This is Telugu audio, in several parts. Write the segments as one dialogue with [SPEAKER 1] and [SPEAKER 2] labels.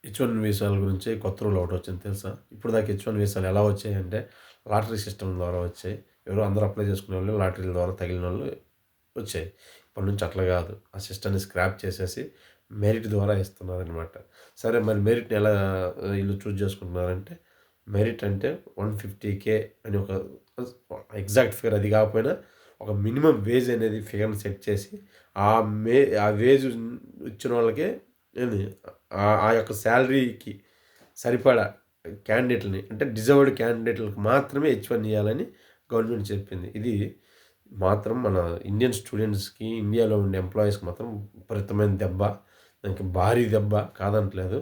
[SPEAKER 1] హెచ్-1 వీసాల గురించి కొత్త రూల్ ఒకటొచ్చింది తెలుసా? ఇప్పటిదాకా హెచ్-1 వీసాలు ఎలా వచ్చాయంటే, లాటరీ సిస్టమ్ ద్వారా వచ్చాయి. ఎవరో అందరూ అప్లై చేసుకునేవాళ్ళు లాటరీల ద్వారా తగిలినోళ్ళు వచ్చాయి. ఇప్పటి నుంచి అట్లా గాదు. ఆ సిస్టమ్‌ని స్క్రాప్ చేసేసి మెరిట్ ద్వారా ఇస్తున్నారనమాట. సరే మరి మెరిట్‌ని ఎలా ఈళ్ళు చూజ్ చేసుకుంటున్నారంటే, మెరిట్ అంటే 150,000 అని ఒక ఎగ్జాక్ట్ ఫిగర్ అది గాకపోయినా, ఒక మినిమమ్ వేజ్ అనేది ఫిగర్‌ని సెట్ చేసి, ఆ ఆ వేజ్ ఇచ్చినోళ్ళకే ఏంది ఆ యొక్క సాలరీకి సరిపడా క్యాండిడేట్‌లని అంటే డిజర్వ్డ్ క్యాండిడేట్‌లకి మాత్రమే హెచ్-1 ఇయ్యాలని గవర్నమెంట్ చెప్పింది. ఇది మాత్రం మన ఇండియన్ స్టూడెంట్స్‌కి, ఇండియాలో ఉండే ఎంప్లాయీస్‌కి మాత్రం విపరీతమైన దెబ్బ. దానికి భారీ దెబ్బ కాదనట్లేదు.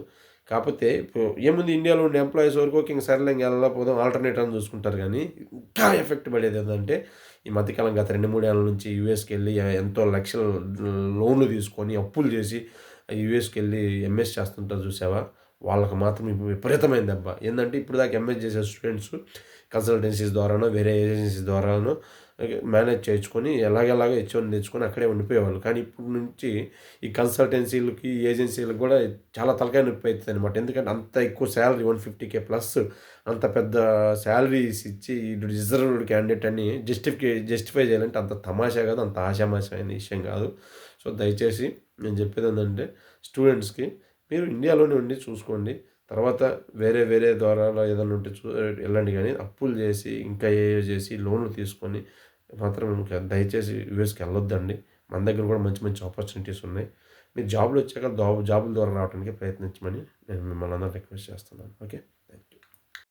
[SPEAKER 1] కాపోతే ఇప్పుడు ఏముంది ఇండియాలో ఉండే ఎంప్లాయీస్ వరకు ఓకే. ఇంక సరేలే ఇంక ఎళ్ళకపోదాం ఆల్టర్‌నేట్ అని చూసుకుంటారు గానీ, ఇంకా ఎఫెక్ట్ పడేదేందంటే, ఈ మధ్యకాలం గత 2, 3 ఏళ్ల నుంచి యూఎస్‌కెళ్ళి ఎంతో లక్షలు లోన్‌లు తీసుకొని, అప్పులు చేసి యూఎస్‌కెళ్ళి ఎంఎస్ చేస్తుంటారు చూసావా? వాళ్ళకి మాత్రం ఇప్పుడు విపరీతమైన దెబ్బ. ఏందంటే ఇప్పటిదాకా ఎంఎస్ చేసే స్టూడెంట్స్ కన్సల్టెన్సీస్ ద్వారానో, వేరే ఏజెన్సీస్ ద్వారానో మేనేజ్ చేయించుకొని ఎలాగెలాగో హెచ్-1 తెచ్చుకొని అక్కడే ఉండిపోయేవాళ్ళు. కానీ ఇప్పుడు నుంచి ఈ కన్సల్టెన్సీలకి, ఏజెన్సీలకు కూడా చాలా తలకాయ నొప్పి అయితదనమాట. ఎందుకంటే అంత ఎక్కువ సాలరీ 150,000 ప్లస్ అంత పెద్ద సాలరీస్ ఇచ్చి ఈడు డిజర్వ్డ్ క్యాండిడేట్ అని జస్టిఫై చేయాలంటే అంత తమాషా కాదు, అంత ఆషామాషీ అయిన విషయం కాదు. సో, దయచేసి నేను చెప్పేదేందంటే స్టూడెంట్స్‌కి మీరు ఇండియాలోనే ఉండి చూసుకోండి. తర్వాత వేరే వేరే ద్వారాలో ఏదైనా ఉంటే ఎళ్ళండి గానీ అప్పులు జేసి, ఇంకా ఏయో జేసి లోన్‌లు తీసుకొని మాత్రం ఇంకా దయచేసి యూఎస్‌కి ఎళ్ళొద్దండి. మన దగ్గర గూడా మంచి మంచి ఆపర్చునిటీస్ ఉన్నాయి. మీరు జాబ్‌లొచ్చాక జాబుల ద్వారా రావటానికే ప్రయత్నించమని నేను మిమ్మల్ని అందరిని రిక్వెస్ట్ చేస్తున్నాను. ఓకే.